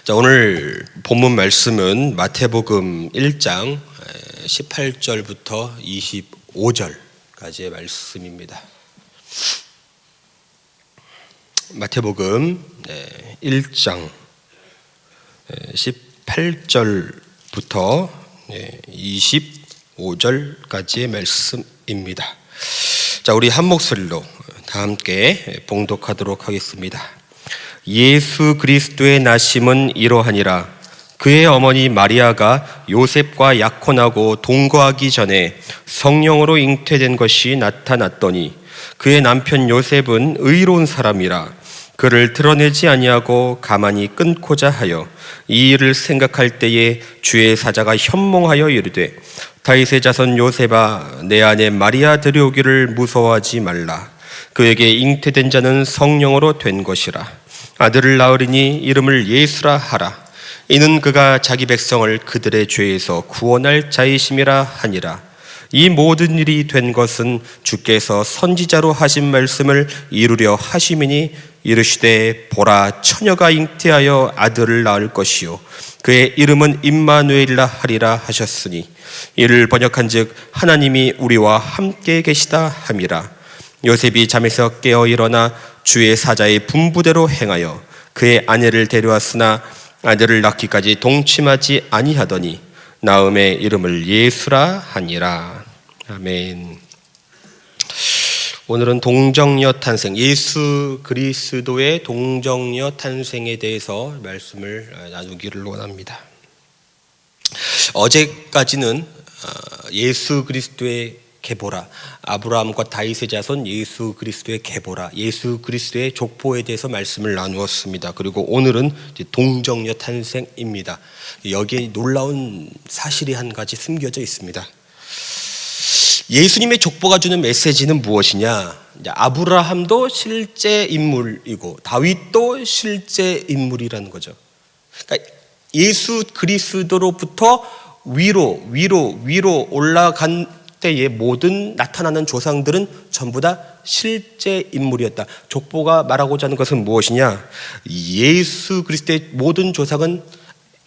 자, 오늘 본문 말씀은 마태복음 1장 18절부터 25절까지의 말씀입니다. 마태복음 1장 18절부터 25절까지의 말씀입니다. 자, 우리 한 목소리로 다 함께 봉독하도록 하겠습니다. 예수 그리스도의 나심은 이러하니라. 그의 어머니 마리아가 요셉과 약혼하고 동거하기 전에 성령으로 잉태된 것이 나타났더니 그의 남편 요셉은 의로운 사람이라 그를 드러내지 아니하고 가만히 끊고자 하여 이 일을 생각할 때에 주의 사자가 현몽하여 이르되 다윗의 자손 요셉아, 내 아내 마리아 들여오기를 무서워하지 말라. 그에게 잉태된 자는 성령으로 된 것이라. 아들을 낳으리니 이름을 예수라 하라. 이는 그가 자기 백성을 그들의 죄에서 구원할 자이심이라 하니라. 이 모든 일이 된 것은 주께서 선지자로 하신 말씀을 이루려 하심이니 이르시되 보라, 처녀가 잉태하여 아들을 낳을 것이요 그의 이름은 임마누엘이라 하리라 하셨으니 이를 번역한즉 하나님이 우리와 함께 계시다 함이라. 요셉이 잠에서 깨어 일어나 주의 사자의 분부대로 행하여 그의 아내를 데려왔으나 아들을 낳기까지 동침하지 아니하더니 나음의 이름을 예수라 하니라. 아멘. 오늘은 동정녀 탄생, 예수 그리스도의 동정녀 탄생에 대해서 말씀을 나누기를 원합니다. 어제까지는 예수 그리스도의 계보라, 아브라함과 다윗의 자손 예수 그리스도의 계보라, 예수 그리스도의 족보에 대해서 말씀을 나누었습니다. 그리고 오늘은 동정녀 탄생입니다. 여기에 놀라운 사실이 한 가지 숨겨져 있습니다. 예수님의 족보가 주는 메시지는 무엇이냐? 아브라함도 실제 인물이고 다윗도 실제 인물이라는 거죠. 그러니까 예수 그리스도로부터 위로 올라간 때의 모든 나타나는 조상들은 전부 다 실제 인물이었다. 족보가 말하고자 하는 것은 무엇이냐? 예수 그리스도의 모든 조상은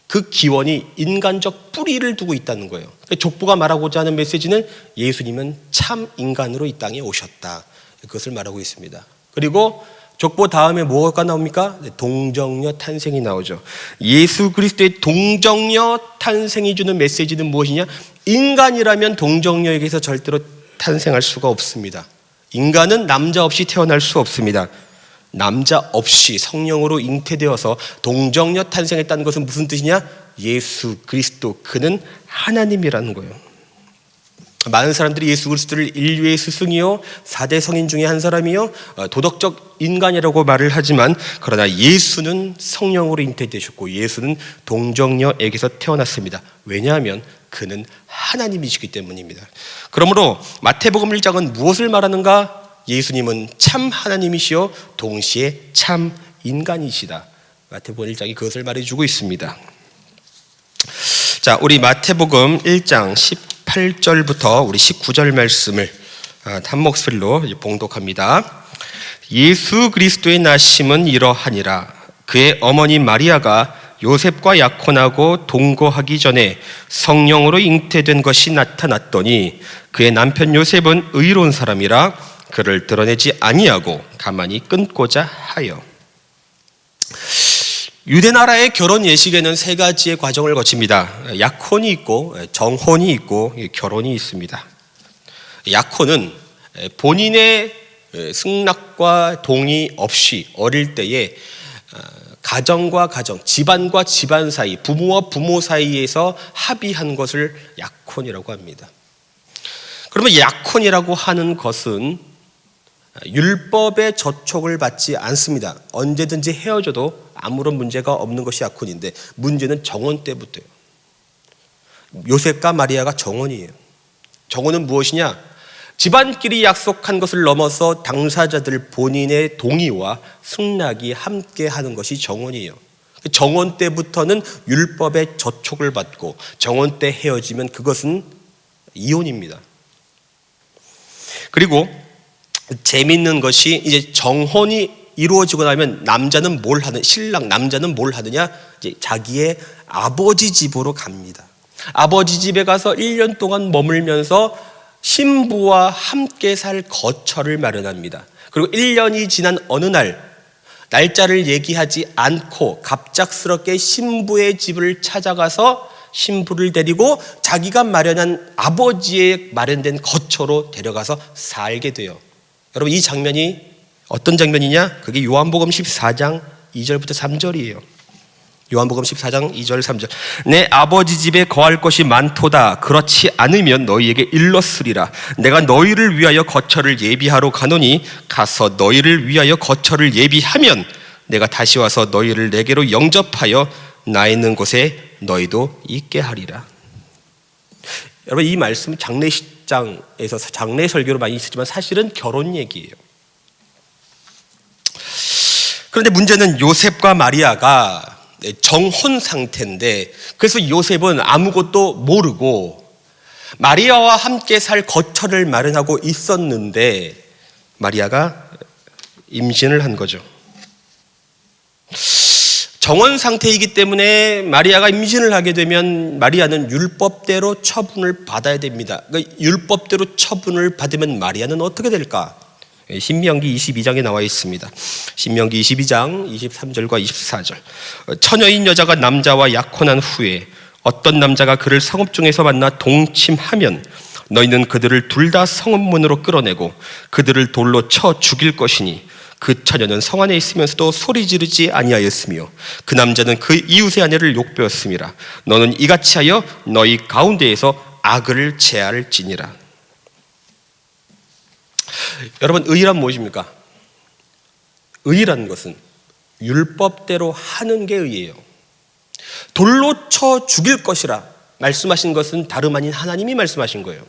그 기원이 인간적 뿌리를 두고 있다는 거예요. 족보가 말하고자 하는 메시지는 예수님은 참 인간으로 이 땅에 오셨다. 그것을 말하고 있습니다. 그리고 족보 다음에 뭐가 나옵니까? 동정녀 탄생이 나오죠. 예수 그리스도의 동정녀 탄생이 주는 메시지는 무엇이냐? 인간이라면 동정녀에게서 절대로 탄생할 수가 없습니다. 인간은 남자 없이 태어날 수 없습니다. 남자 없이 성령으로 잉태되어서 동정녀 탄생했다는 것은 무슨 뜻이냐? 예수 그리스도, 그는 하나님이라는 거예요. 많은 사람들이 예수 그리스도를 인류의 스승이요 4대 성인 중에 한 사람이요 도덕적 인간이라고 말을 하지만, 그러나 예수는 성령으로 잉태되셨고 예수는 동정녀에게서 태어났습니다. 왜냐하면 그는 하나님이시기 때문입니다. 그러므로 마태복음 1장은 무엇을 말하는가? 예수님은 참 하나님이시요 동시에 참 인간이시다. 마태복음 1장이 그것을 말해주고 있습니다. 자, 우리 마태복음 1장 18절부터 우리 19절 말씀을 한 목소리로 봉독합니다. 예수 그리스도의 나심은 이러하니라. 그의 어머니 마리아가 요셉과 약혼하고 동거하기 전에 성령으로 잉태된 것이 나타났더니 그의 남편 요셉은 의로운 사람이라 그를 드러내지 아니하고 가만히 끊고자 하여. 유대나라의 결혼 예식에는 세 가지의 과정을 거칩니다. 약혼이 있고 정혼이 있고 결혼이 있습니다. 약혼은 본인의 승낙과 동의 없이 어릴 때에 가정과 가정, 집안과 집안 사이, 부모와 부모 사이에서 합의한 것을 약혼이라고 합니다. 그러면 약혼이라고 하는 것은 율법의 저촉을 받지 않습니다. 언제든지 헤어져도 아무런 문제가 없는 것이 약혼인데, 문제는 정혼 때부터예요. 요셉과 마리아가 정혼이에요. 정혼은 무엇이냐? 집안끼리 약속한 것을 넘어서 당사자들 본인의 동의와 승낙이 함께 하는 것이 정혼이에요. 정혼 때부터는 율법의 저촉을 받고 정혼 때 헤어지면 그것은 이혼입니다. 그리고 재밌는 것이 이제 정혼이 이루어지고 나면 남자는 뭘 하는, 신랑 남자는 뭘 하느냐? 이제 자기의 아버지 집으로 갑니다. 아버지 집에 가서 1년 동안 머물면서 신부와 함께 살 거처를 마련합니다. 그리고 1년이 지난 어느 날, 날짜를 얘기하지 않고 갑작스럽게 신부의 집을 찾아가서 신부를 데리고 자기가 마련한 아버지의 마련된 거처로 데려가서 살게 돼요. 여러분, 이 장면이 어떤 장면이냐? 그게 요한복음 14장 2절부터 3절이에요. 요한복음 14장 2절 3절. 내 아버지 집에 거할 것이 많도다. 그렇지 않으면 너희에게 일렀으리라. 내가 너희를 위하여 거처를 예비하러 가노니 가서 너희를 위하여 거처를 예비하면 내가 다시 와서 너희를 내게로 영접하여 나 있는 곳에 너희도 있게 하리라. 여러분, 이 말씀은 장례식장에서 장례 설교로 많이 쓰지만 사실은 결혼 얘기예요. 그런데 문제는 요셉과 마리아가 정혼 상태인데, 그래서 요셉은 아무것도 모르고 마리아와 함께 살 거처를 마련하고 있었는데 마리아가 임신을 한 거죠. 정혼 상태이기 때문에 마리아가 임신을 하게 되면 마리아는 율법대로 처분을 받아야 됩니다. 그러니까 율법대로 처분을 받으면 마리아는 어떻게 될까? 신명기 22장에 나와 있습니다. 신명기 22장 23절과 24절. 처녀인 여자가 남자와 약혼한 후에 어떤 남자가 그를 성읍 중에서 만나 동침하면 너희는 그들을 둘 다 성읍문으로 끌어내고 그들을 돌로 쳐 죽일 것이니 그 처녀는 성 안에 있으면서도 소리 지르지 아니하였으며 그 남자는 그 이웃의 아내를 욕되었음이라. 너는 이같이 하여 너희 가운데에서 악을 제할지니라. 여러분, 의란 무엇입니까? 의라는 것은 율법대로 하는 게 의예요. 돌로 쳐 죽일 것이라 말씀하신 것은 다름 아닌 하나님이 말씀하신 거예요.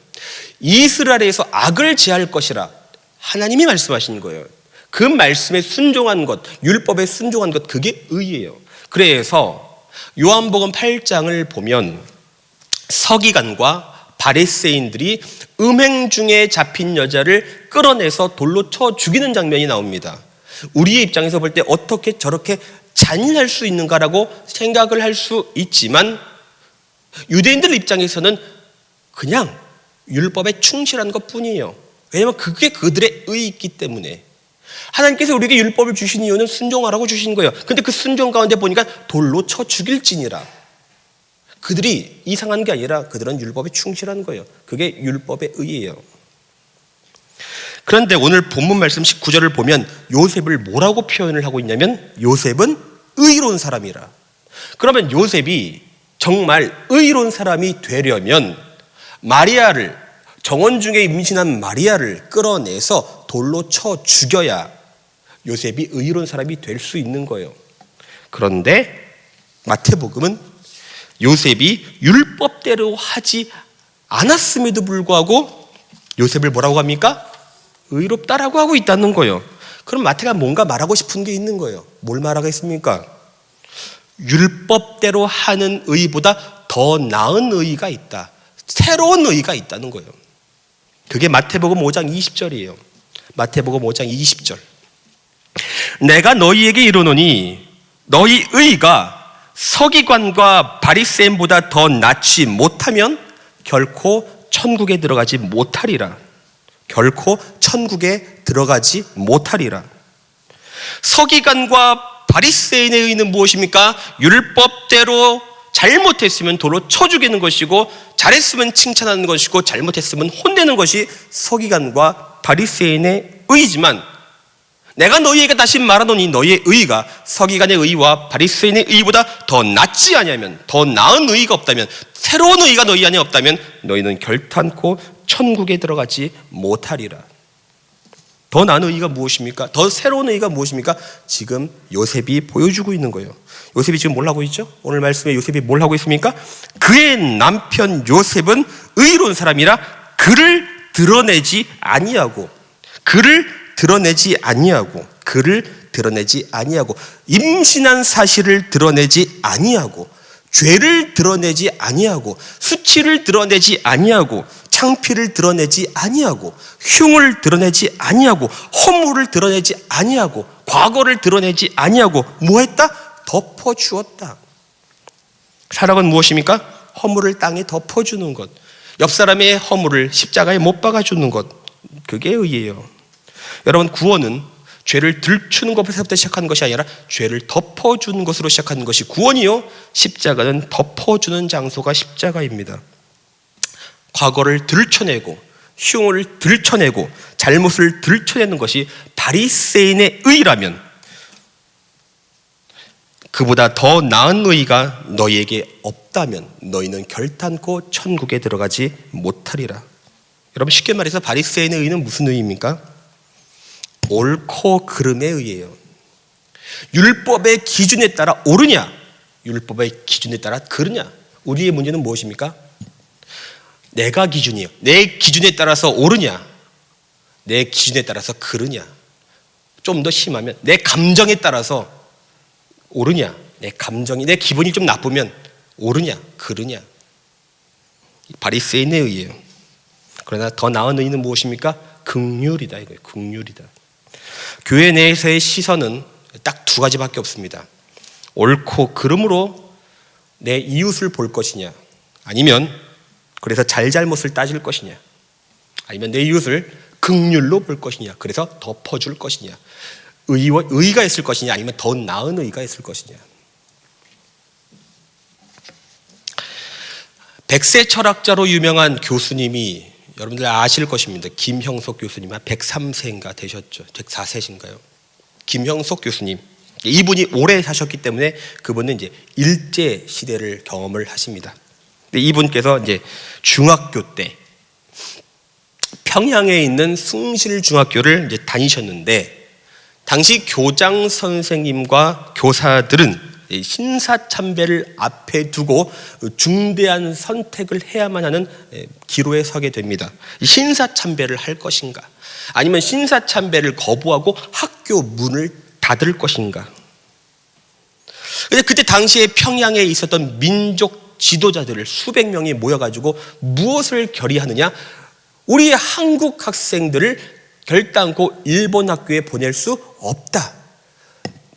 이스라엘에서 악을 제할 것이라 하나님이 말씀하신 거예요. 그 말씀에 순종한 것, 율법에 순종한 것, 그게 의예요. 그래서 요한복음 8장을 보면 서기관과 바리새인들이 음행 중에 잡힌 여자를 끌어내서 돌로 쳐 죽이는 장면이 나옵니다. 우리의 입장에서 볼 때 어떻게 저렇게 잔인할 수 있는가라고 생각을 할 수 있지만 유대인들 입장에서는 그냥 율법에 충실한 것뿐이에요. 왜냐하면 그게 그들의 의이기 때문에. 하나님께서 우리에게 율법을 주신 이유는 순종하라고 주신 거예요. 근데 그 순종 가운데 보니까 돌로 쳐 죽일지니라. 그들이 이상한 게 아니라 그들은 율법에 충실한 거예요. 그게 율법의 의예요. 그런데 오늘 본문 말씀 19절을 보면 요셉을 뭐라고 표현을 하고 있냐면 요셉은 의로운 사람이라. 그러면 요셉이 정말 의로운 사람이 되려면 마리아를, 정원 중에 임신한 마리아를 끌어내서 돌로 쳐 죽여야 요셉이 의로운 사람이 될 수 있는 거예요. 그런데 마태복음은 요셉이 율법대로 하지 않았음에도 불구하고 요셉을 뭐라고 합니까? 의롭다라고 하고 있다는 거예요. 그럼 마태가 뭔가 말하고 싶은 게 있는 거예요. 뭘 말하겠습니까? 율법대로 하는 의보다 더 나은 의가 있다. 새로운 의가 있다는 거예요. 그게 마태복음 5장 20절이에요. 마태복음 5장 20절. 내가 너희에게 이르노니 너희 의가 서기관과 바리새인보다 더 낫지 못하면 결코 천국에 들어가지 못하리라. 결코 천국에 들어가지 못하리라. 서기관과 바리새인의 의는 무엇입니까? 율법대로 잘못했으면 돌로 쳐 죽이는 것이고 잘했으면 칭찬하는 것이고 잘못했으면 혼내는 것이 서기관과 바리새인의 의지만 내가 너희에게 다시 말하노니 너희의 의가 서기관의 의와 바리새인의 의보다 더 낫지 아니하면, 더 나은 의가 없다면, 새로운 의가 너희 안에 없다면 너희는 결탄코 천국에 들어가지 못하리라. 더 나은 의가 무엇입니까? 더 새로운 의가 무엇입니까? 지금 요셉이 보여주고 있는 거예요. 요셉이 지금 뭘 하고 있죠? 오늘 말씀에 요셉이 뭘 하고 있습니까? 그의 남편 요셉은 의로운 사람이라 그를 드러내지 아니하고 임신한 사실을 드러내지 아니하고 죄를 드러내지 아니하고 수치를 드러내지 아니하고 창피를 드러내지 아니하고 흉을 드러내지 아니하고 허물을 드러내지 아니하고 과거를 드러내지 아니하고 뭐했다? 덮어주었다. 사랑은 무엇입니까? 허물을 땅에 덮어주는 것. 옆 사람의 허물을 십자가에 못 박아주는 것. 그게 의예요. 여러분, 구원은 죄를 들추는 것에서부터 시작하는 것이 아니라 죄를 덮어주는 것으로 시작하는 것이 구원이요, 십자가는 덮어주는 장소가 십자가입니다. 과거를 들춰내고 흉을 들춰내고 잘못을 들춰내는 것이 바리새인의 의라면 그보다 더 나은 의가 너희에게 없다면 너희는 결단코 천국에 들어가지 못하리라. 여러분, 쉽게 말해서 바리새인의 의는 무슨 의입니까? 옳고 그름의 의예요. 율법의 기준에 따라 옳으냐, 율법의 기준에 따라 그르냐. 우리의 문제는 무엇입니까? 내가 기준이요, 내 기준에 따라서 옳으냐, 내 기준에 따라서 그르냐. 좀 더 심하면 내 감정에 따라서 옳으냐, 내 감정이, 내 기분이 좀 나쁘면 옳으냐, 그르냐. 바리새인의 의예요. 그러나 더 나은 의는 무엇입니까? 긍휼이다. 이거예요. 긍휼이다. 교회 내에서의 시선은 딱 두 가지밖에 없습니다. 옳고 그름으로 내 이웃을 볼 것이냐, 아니면 그래서 잘잘못을 따질 것이냐, 아니면 내 이웃을 긍휼로 볼 것이냐, 그래서 덮어줄 것이냐, 의가 있을 것이냐, 아니면 더 나은 의가 있을 것이냐. 백세 철학자로 유명한 교수님이 여러분들 아실 것입니다. 김형석 교수님, 103세인가 되셨죠. 104세신가요? 김형석 교수님. 이분이 오래 사셨기 때문에 그분은 이제 일제 시대를 경험을 하십니다. 근데 이분께서 이제 중학교 때 평양에 있는 숭실중학교를 이제 다니셨는데, 당시 교장 선생님과 교사들은 신사참배를 앞에 두고 중대한 선택을 해야만 하는 기로에 서게 됩니다. 신사참배를 할 것인가, 아니면 신사참배를 거부하고 학교 문을 닫을 것인가. 근데 그때 당시에 평양에 있었던 민족 지도자들을 수백 명이 모여가지고 무엇을 결의하느냐, 우리 한국 학생들을 결단코 일본 학교에 보낼 수 없다.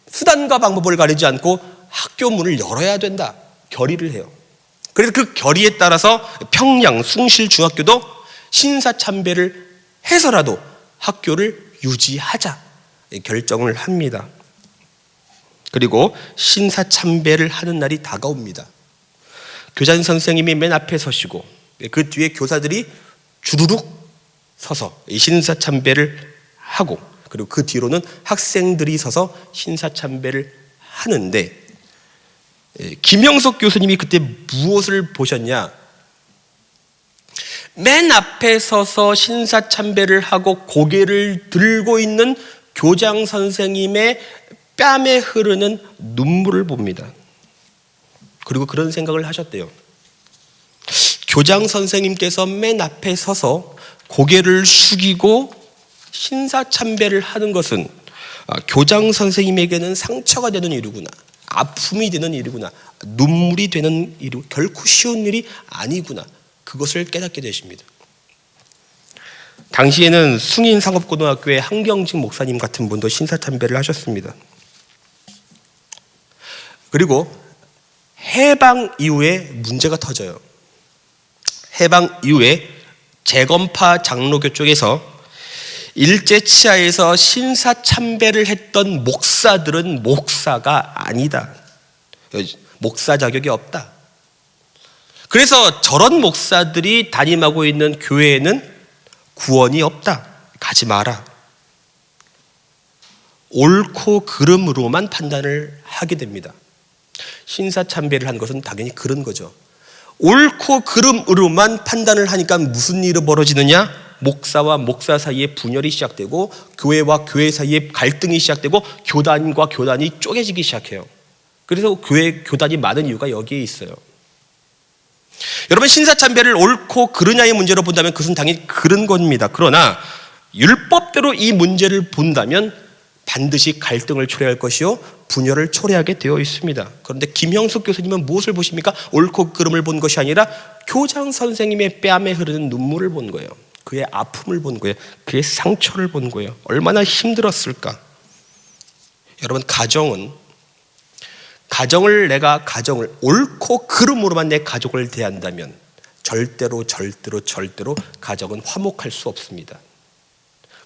수단과 방법을 가리지 않고 학교 문을 열어야 된다. 결의를 해요. 그래서 그 결의에 따라서 평양 숭실중학교도 신사참배를 해서라도 학교를 유지하자 결정을 합니다. 그리고 신사참배를 하는 날이 다가옵니다. 교장 선생님이 맨 앞에 서시고 그 뒤에 교사들이 주르륵 서서 신사참배를 하고, 그리고 그 뒤로는 학생들이 서서 신사참배를 하는데, 김형석 교수님이 그때 무엇을 보셨냐? 맨 앞에 서서 신사참배를 하고 고개를 들고 있는 교장 선생님의 뺨에 흐르는 눈물을 봅니다. 그리고 그런 생각을 하셨대요. 교장 선생님께서 맨 앞에 서서 고개를 숙이고 신사참배를 하는 것은 교장 선생님에게는 상처가 되는 일이구나, 아픔이 되는 일이구나, 눈물이 되는 일이고 결코 쉬운 일이 아니구나, 그것을 깨닫게 되십니다. 당시에는 숭인상업고등학교의 한경직 목사님 같은 분도 신사참배를 하셨습니다. 그리고 해방 이후에 문제가 터져요. 해방 이후에 재건파 장로교 쪽에서 일제 치하에서 신사참배를 했던 목사들은 목사가 아니다, 목사 자격이 없다. 그래서 저런 목사들이 담임하고 있는 교회에는 구원이 없다, 가지 마라. 옳고 그름으로만 판단을 하게 됩니다. 신사참배를 한 것은 당연히 그런 거죠. 옳고 그름으로만 판단을 하니까 무슨 일이 벌어지느냐? 목사와 목사 사이에 분열이 시작되고, 교회와 교회 사이에 갈등이 시작되고, 교단과 교단이 쪼개지기 시작해요. 그래서 교회 교단이 많은 이유가 여기에 있어요. 여러분, 신사참배를 옳고 그르냐의 문제로 본다면 그것은 당연히 그런 겁니다. 그러나 율법대로 이 문제를 본다면 반드시 갈등을 초래할 것이요 분열을 초래하게 되어 있습니다. 그런데 김형숙 교수님은 무엇을 보십니까? 옳고 그름을 본 것이 아니라 교장 선생님의 뺨에 흐르는 눈물을 본 거예요. 그의 아픔을 본 거예요. 그의 상처를 본 거예요. 얼마나 힘들었을까. 여러분, 내가 가정을 옳고 그름으로만 내 가족을 대한다면 절대로 가정은 화목할 수 없습니다.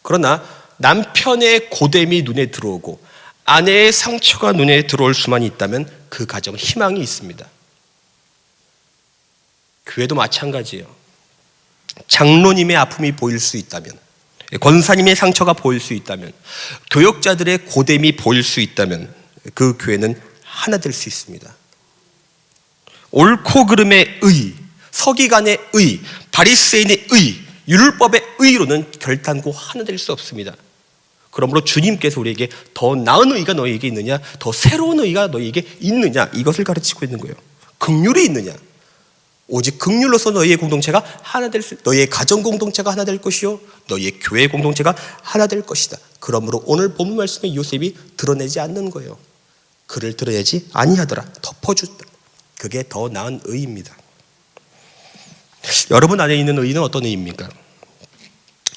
그러나 남편의 고됨이 눈에 들어오고 아내의 상처가 눈에 들어올 수만 있다면 그 가정은 희망이 있습니다. 교회도 마찬가지예요. 장로님의 아픔이 보일 수 있다면, 권사님의 상처가 보일 수 있다면, 교역자들의 고됨이 보일 수 있다면 그 교회는 하나 될 수 있습니다. 옳고 그름의 의, 서기관의 의, 바리새인의 의, 율법의 의로는 결단코 하나 될 수 없습니다. 그러므로 주님께서 우리에게 더 나은 의가 너희에게 있느냐, 더 새로운 의가 너희에게 있느냐, 이것을 가르치고 있는 거예요. 긍휼이 있느냐, 오직 긍휼로서 너희의 공동체가 하나 될 수, 너희의 가정 공동체가 하나 될 것이요, 너희의 교회 공동체가 하나 될 것이다. 그러므로 오늘 본문 말씀에 요셉이 드러내지 않는 거예요. 그를 드러내지 아니하더라, 덮어주다. 그게 더 나은 의입니다. 여러분 안에 있는 의는 어떤 의입니까?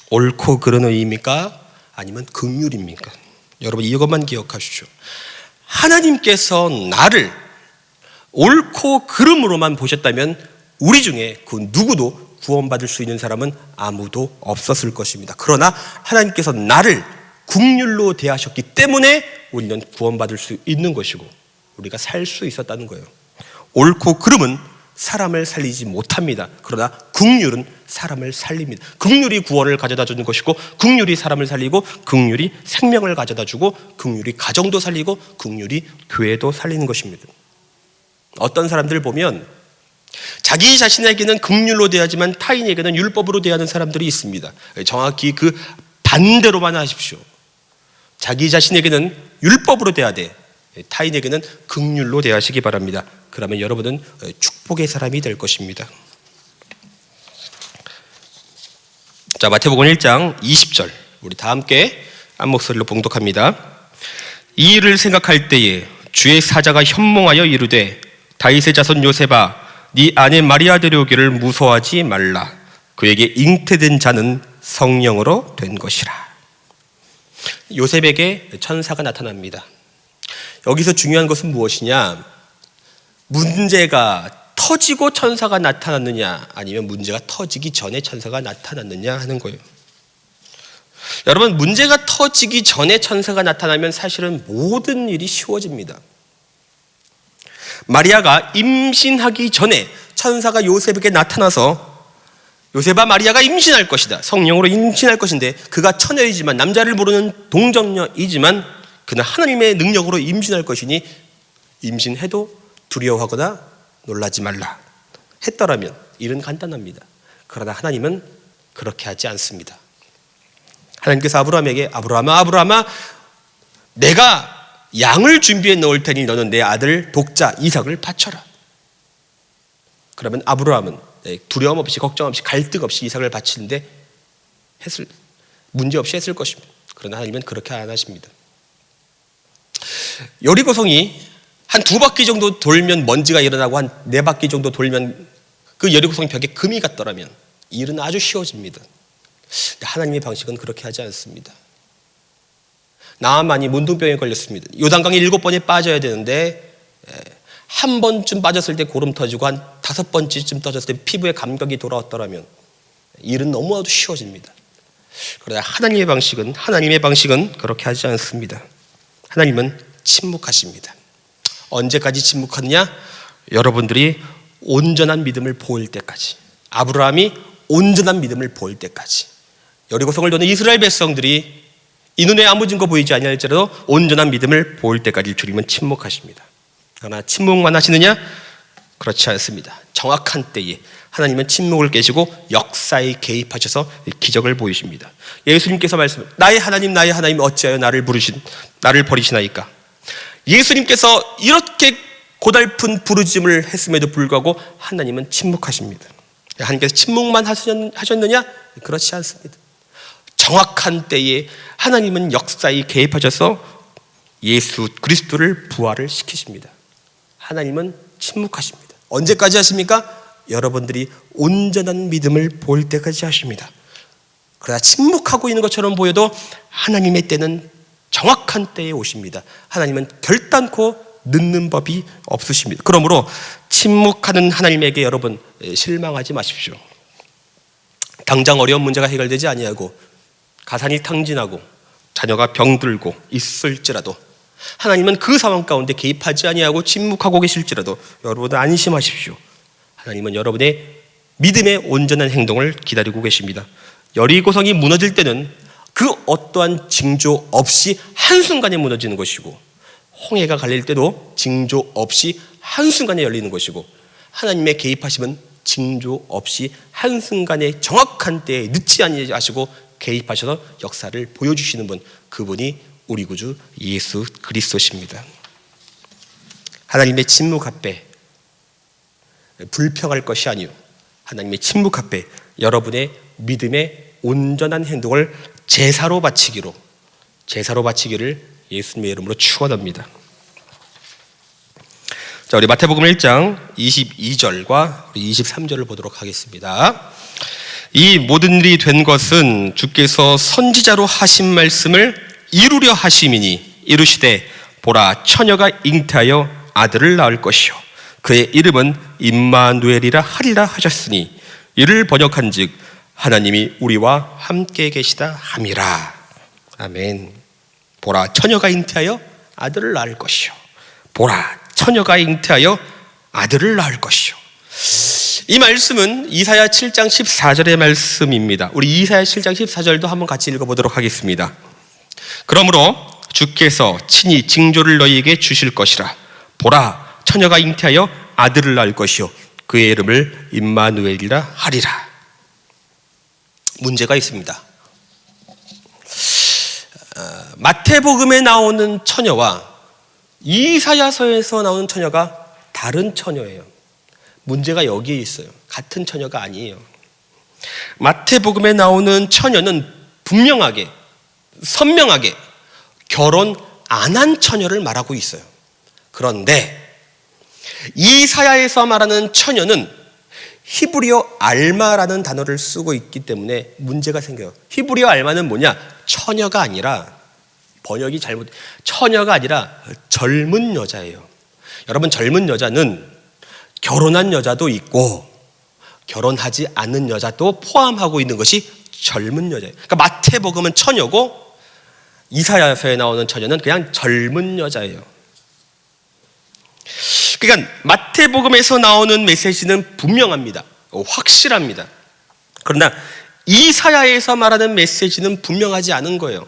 옳고 그른 의입니까? 아니면 긍휼입니까? 여러분, 이것만 기억하십시오. 하나님께서 나를 옳고 그름으로만 보셨다면 우리 중에 그 누구도 구원받을 수 있는 사람은 아무도 없었을 것입니다. 그러나 하나님께서 나를 긍휼로 대하셨기 때문에 우리는 구원받을 수 있는 것이고 우리가 살 수 있었다는 거예요. 옳고 그름은 사람을 살리지 못합니다. 그러나 긍휼은 사람을 살립니다. 긍휼이 구원을 가져다 주는 것이고, 긍휼이 사람을 살리고, 긍휼이 생명을 가져다 주고, 긍휼이 가정도 살리고, 긍휼이 교회도 살리는 것입니다. 어떤 사람들을 보면 자기 자신에게는 긍휼로 대하지만 타인에게는 율법으로 대하는 사람들이 있습니다. 정확히 그 반대로만 하십시오. 자기 자신에게는 율법으로 대해야 돼. 타인에게는 긍휼로 대하시기 바랍니다. 그러면 여러분은 축복의 사람이 될 것입니다. 자, 마태복음 1장 20절, 우리 다 함께 한 목소리로 봉독합니다. 이 일을 생각할 때에 주의 사자가 현몽하여 이르되, 다윗의 자손 요셉아, 네 아내 마리아 데려오기를 무서워하지 말라. 그에게 잉태된 자는 성령으로 된 것이라. 요셉에게 천사가 나타납니다. 여기서 중요한 것은 무엇이냐? 문제가 터지고 천사가 나타났느냐, 아니면 문제가 터지기 전에 천사가 나타났느냐 하는 거예요. 여러분, 문제가 터지기 전에 천사가 나타나면 사실은 모든 일이 쉬워집니다. 마리아가 임신하기 전에 천사가 요셉에게 나타나서, 요셉아, 마리아가 임신할 것이다, 성령으로 임신할 것인데, 그가 처녀이지만, 남자를 모르는 동정녀이지만 그는 하나님의 능력으로 임신할 것이니 임신해도 두려워하거나 놀라지 말라 했더라면 일은 간단합니다. 그러나 하나님은 그렇게 하지 않습니다. 하나님께서 아브라함에게, 아브라함아, 내가 양을 준비해 놓을 테니 너는 내 아들 독자 이삭을 바쳐라. 그러면 아브라함은 두려움 없이, 걱정 없이, 갈등 없이 이삭을 바치는데 문제 없이 했을 것입니다. 그러나 하나님은 그렇게 안 하십니다. 여리고성이 한 2바퀴 정도 돌면 먼지가 일어나고 한 4바퀴 정도 돌면 그 여리고성 벽에 금이 갔더라면 일은 아주 쉬워집니다. 하나님의 방식은 그렇게 하지 않습니다. 나아만이 문둥병에 걸렸습니다. 요단강에 7번에 빠져야 되는데 한 번쯤 빠졌을 때 고름 터지고 한 5번쯤 터졌을 때 피부에 감각이 돌아왔더라면 일은 너무나도 쉬워집니다. 그러나 하나님의 방식은 그렇게 하지 않습니다. 하나님은 침묵하십니다. 언제까지 침묵하느냐? 여러분들이 온전한 믿음을 보일 때까지, 아브라함이 온전한 믿음을 보일 때까지. 여리고성을 도는 이스라엘 백성들이 이 눈에 아무 증거 보이지 아니할지라도 온전한 믿음을 보일 때까지 주님은 침묵하십니다. 그러나 침묵만 하시느냐? 그렇지 않습니다. 정확한 때에 하나님은 침묵을 깨시고 역사에 개입하셔서 기적을 보이십니다. 예수님께서 나의 하나님 어찌하여 나를 버리시나이까? 예수님께서 이렇게 고달픈 부르짖음을 했음에도 불구하고 하나님은 침묵하십니다. 하나님께서 침묵만 하셨느냐? 그렇지 않습니다. 정확한 때에 하나님은 역사에 개입하셔서 예수 그리스도를 부활을 시키십니다. 하나님은 침묵하십니다. 언제까지 하십니까? 여러분들이 온전한 믿음을 보일 때까지 하십니다. 그러나 침묵하고 있는 것처럼 보여도 하나님의 때는 정확한 때에 오십니다. 하나님은 결단코 늦는 법이 없으십니다. 그러므로 침묵하는 하나님에게 여러분 실망하지 마십시오. 당장 어려운 문제가 해결되지 아니하고 가산이 탕진하고 자녀가 병들고 있을지라도 하나님은 그 상황 가운데 개입하지 아니하고 침묵하고 계실지라도 여러분 안심하십시오. 하나님은 여러분의 믿음의 온전한 행동을 기다리고 계십니다. 여리고성이 무너질 때는 그 어떠한 징조 없이 한순간에 무너지는 것이고, 홍해가 갈릴 때도 징조 없이 한순간에 열리는 것이고, 하나님의 개입하심은 징조 없이 한순간에 정확한 때에 늦지 아니하시고 개입하셔서 역사를 보여주시는 분, 그분이 우리 구주 예수 그리스도십니다. 하나님의 침묵 앞에 불평할 것이 아니요, 하나님의 침묵 앞에 여러분의 믿음의 온전한 행동을 제사로 바치기를 예수님의 이름으로 축원합니다. 자, 우리 마태복음 1장 22절과 23절을 보도록 하겠습니다. 이 모든 일이 된 것은 주께서 선지자로 하신 말씀을 이루려 하심이니, 이르시되 보라, 처녀가 잉태하여 아들을 낳을 것이요 그의 이름은 임마누엘이라 하리라 하셨으니, 이를 번역한즉 하나님이 우리와 함께 계시다 함이라. 아멘. 보라, 처녀가 잉태하여 아들을 낳을 것이요. 보라, 처녀가 잉태하여 아들을 낳을 것이요. 이 말씀은 이사야 7장 14절의 말씀입니다. 우리 이사야 7장 14절도 한번 같이 읽어보도록 하겠습니다. 그러므로 주께서 친히 징조를 너희에게 주실 것이라. 보라, 처녀가 잉태하여 아들을 낳을 것이요 그의 이름을 임마누엘이라 하리라. 문제가 있습니다. 마태복음에 나오는 처녀와 이사야서에서 나오는 처녀가 다른 처녀예요. 문제가 여기에 있어요. 같은 처녀가 아니에요. 마태복음에 나오는 처녀는 분명하게, 선명하게 결혼 안 한 처녀를 말하고 있어요. 그런데 이사야에서 말하는 처녀는 히브리어 알마라는 단어를 쓰고 있기 때문에 문제가 생겨요. 히브리어 알마는 뭐냐? 처녀가 아니라, 번역이 처녀가 아니라 젊은 여자예요. 여러분, 젊은 여자는 결혼한 여자도 있고 결혼하지 않은 여자도 포함하고 있는 것이 젊은 여자예요. 그러니까 마태복음은 처녀고 이사야서에 나오는 처녀는 그냥 젊은 여자예요. 그러니까 마태복음에서 나오는 메시지는 분명합니다. 확실합니다. 그러나 이사야에서 말하는 메시지는 분명하지 않은 거예요.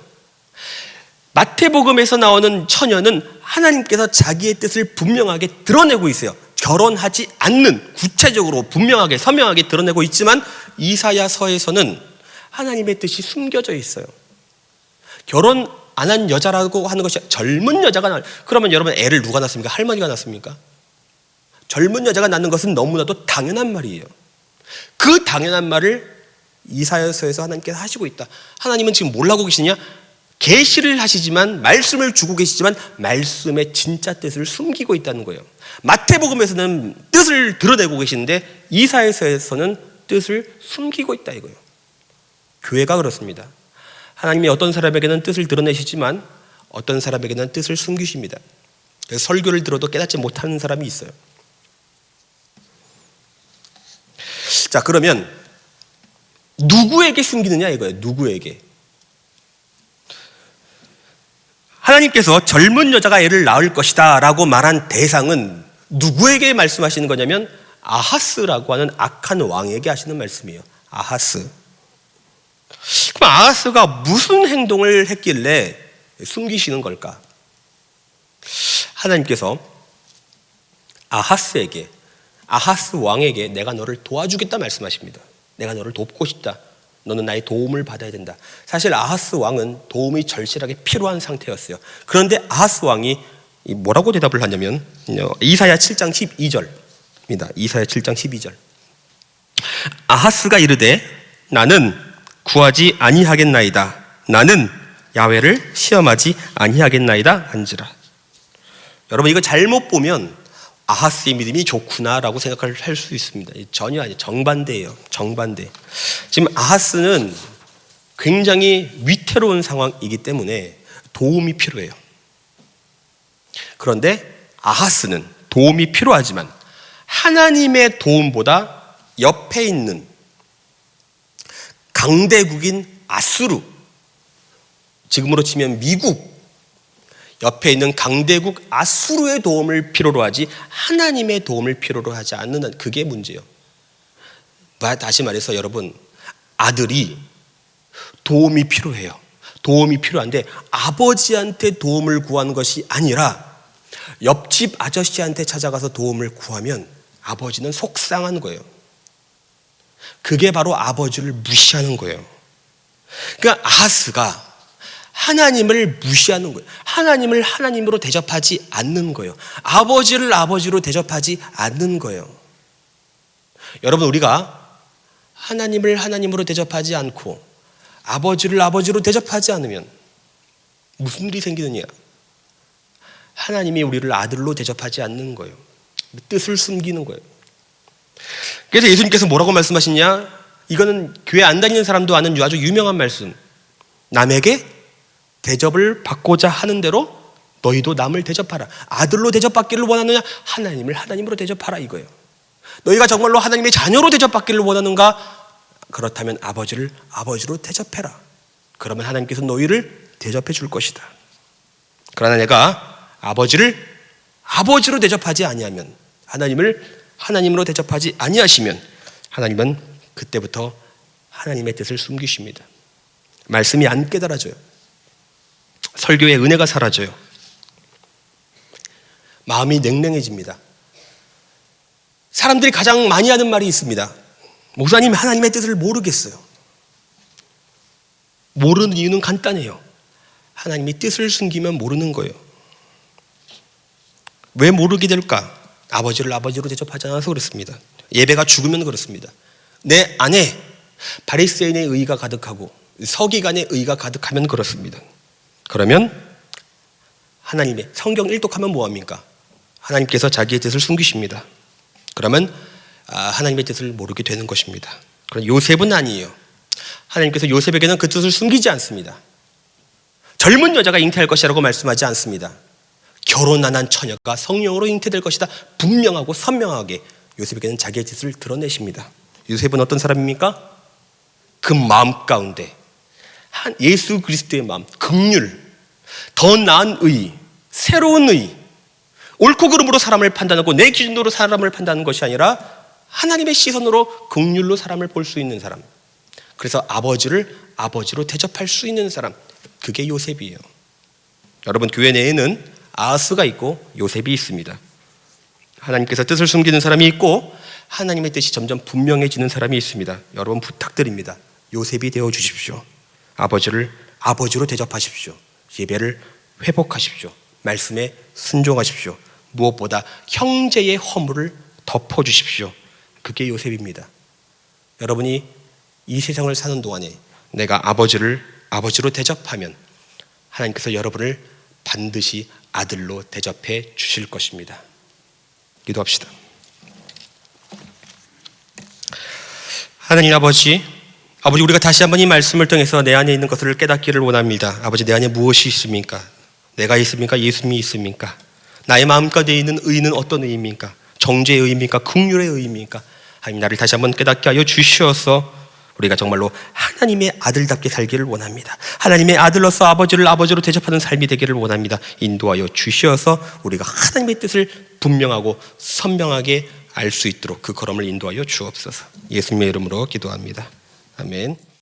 마태복음에서 나오는 처녀는 하나님께서 자기의 뜻을 분명하게 드러내고 있어요. 결혼하지 않는, 구체적으로 분명하게 선명하게 드러내고 있지만 이사야서에서는 하나님의 뜻이 숨겨져 있어요. 결혼 안 한 여자라고 하는 것이 젊은 여자가 그러면 여러분, 애를 누가 낳습니까? 할머니가 낳습니까? 젊은 여자가 낳는 것은 너무나도 당연한 말이에요. 그 당연한 말을 이사야서에서 하나님께서 하시고 있다. 하나님은 지금 뭘 하고 계시냐? 계시를 하시지만, 말씀을 주고 계시지만 말씀의 진짜 뜻을 숨기고 있다는 거예요. 마태복음에서는 뜻을 드러내고 계시는데 이사야서에서는 뜻을 숨기고 있다 이거예요. 교회가 그렇습니다. 하나님이 어떤 사람에게는 뜻을 드러내시지만 어떤 사람에게는 뜻을 숨기십니다. 그래서 설교를 들어도 깨닫지 못하는 사람이 있어요. 자, 그러면 누구에게 숨기느냐 이거예요. 누구에게? 하나님께서 젊은 여자가 애를 낳을 것이다 라고 말한 대상은 누구에게 말씀하시는 거냐면 아하스라고 하는 악한 왕에게 하시는 말씀이에요. 아하스. 그럼 아하스가 무슨 행동을 했길래 숨기시는 걸까? 하나님께서 아하스에게, 아하스 왕에게 내가 너를 도와주겠다 말씀하십니다. 내가 너를 돕고 싶다. 너는 나의 도움을 받아야 된다. 사실 아하스 왕은 도움이 절실하게 필요한 상태였어요. 그런데 아하스 왕이 뭐라고 대답을 하냐면 이사야 7장 12절입니다. 이사야 7장 12절. 아하스가 이르되 나는 구하지 아니하겠나이다. 나는 야훼를 시험하지 아니하겠나이다 한지라. 여러분, 이거 잘못 보면 아하스의 믿음이 좋구나라고 생각할 수 있습니다. 전혀 아니에요. 정반대예요. 정반대. 지금 아하스는 굉장히 위태로운 상황이기 때문에 도움이 필요해요. 그런데 아하스는 도움이 필요하지만 하나님의 도움보다 옆에 있는 강대국인 아수르, 지금으로 치면 미국, 옆에 있는 강대국 아수르의 도움을 필요로 하지 하나님의 도움을 필요로 하지 않는, 그게 문제예요. 다시 말해서 여러분, 아들이 도움이 필요해요. 도움이 필요한데 아버지한테 도움을 구하는 것이 아니라 옆집 아저씨한테 찾아가서 도움을 구하면 아버지는 속상한 거예요. 그게 바로 아버지를 무시하는 거예요. 그러니까 아하스가 하나님을 무시하는 거예요. 하나님을 하나님으로 대접하지 않는 거예요. 아버지를 아버지로 대접하지 않는 거예요. 여러분, 우리가 하나님을 하나님으로 대접하지 않고 아버지를 아버지로 대접하지 않으면 무슨 일이 생기느냐? 하나님이 우리를 아들로 대접하지 않는 거예요. 뜻을 숨기는 거예요. 그래서 예수님께서 뭐라고 말씀하시냐? 이거는 교회 안 다니는 사람도 아는 아주 유명한 말씀. 남에게 대접을 받고자 하는 대로 너희도 남을 대접하라. 아들로 대접받기를 원하느냐? 하나님을 하나님으로 대접하라, 이거예요. 너희가 정말로 하나님의 자녀로 대접받기를 원하는가? 그렇다면 아버지를 아버지로 대접해라. 그러면 하나님께서 너희를 대접해 줄 것이다. 그러나 내가 아버지를 아버지로 대접하지 아니하면, 하나님을 하나님으로 대접하지 아니하시면 하나님은 그때부터 하나님의 뜻을 숨기십니다. 말씀이 안 깨달아져요. 설교의 은혜가 사라져요. 마음이 냉랭해집니다. 사람들이 가장 많이 하는 말이 있습니다. 목사님, 하나님의 뜻을 모르겠어요. 모르는 이유는 간단해요. 하나님이 뜻을 숨기면 모르는 거예요. 왜 모르게 될까? 아버지를 아버지로 대접하지 않아서 그렇습니다. 예배가 죽으면 그렇습니다. 내 안에 바리새인의 의가 가득하고 서기관의 의가 가득하면 그렇습니다. 그러면 하나님의 성경 일독하면 뭐합니까? 하나님께서 자기의 뜻을 숨기십니다. 그러면 하나님의 뜻을 모르게 되는 것입니다. 그런데 요셉은 아니에요. 하나님께서 요셉에게는 그 뜻을 숨기지 않습니다. 젊은 여자가 잉태할 것이라고 말씀하지 않습니다. 결혼 안 한 처녀가 성령으로 잉태될 것이다. 분명하고 선명하게 요셉에게는 자기의 뜻을 드러내십니다. 요셉은 어떤 사람입니까? 그 마음 가운데 예수 그리스도의 마음, 긍휼, 더 나은 의, 새로운 의, 옳고 그름으로 사람을 판단하고 내 기준으로 사람을 판단하는 것이 아니라 하나님의 시선으로 긍휼로 사람을 볼 수 있는 사람, 그래서 아버지를 아버지로 대접할 수 있는 사람, 그게 요셉이에요. 여러분, 교회 내에는 아하스가 있고 요셉이 있습니다. 하나님께서 뜻을 숨기는 사람이 있고 하나님의 뜻이 점점 분명해지는 사람이 있습니다. 여러분, 부탁드립니다. 요셉이 되어 주십시오. 아버지를 아버지로 대접하십시오. 예배를 회복하십시오. 말씀에 순종하십시오. 무엇보다 형제의 허물을 덮어주십시오. 그게 요셉입니다. 여러분이 이 세상을 사는 동안에 내가 아버지를 아버지로 대접하면 하나님께서 여러분을 반드시 아들로 대접해 주실 것입니다. 기도합시다. 하나님 아버지, 우리가 다시 한번 이 말씀을 통해서 내 안에 있는 것을 깨닫기를 원합니다. 아버지, 내 안에 무엇이 있습니까? 내가 있습니까? 예수님이 있습니까? 나의 마음가운데 있는 의는 어떤 의입니까? 정죄의 의입니까? 긍휼의 의입니까? 하나님, 나를 다시 한번 깨닫게 하여 주시어서 우리가 정말로 하나님의 아들답게 살기를 원합니다. 하나님의 아들로서 아버지를 아버지로 대접하는 삶이 되기를 원합니다. 인도하여 주시어서 우리가 하나님의 뜻을 분명하고 선명하게 알 수 있도록 그 걸음을 인도하여 주옵소서. 예수님의 이름으로 기도합니다. 아멘.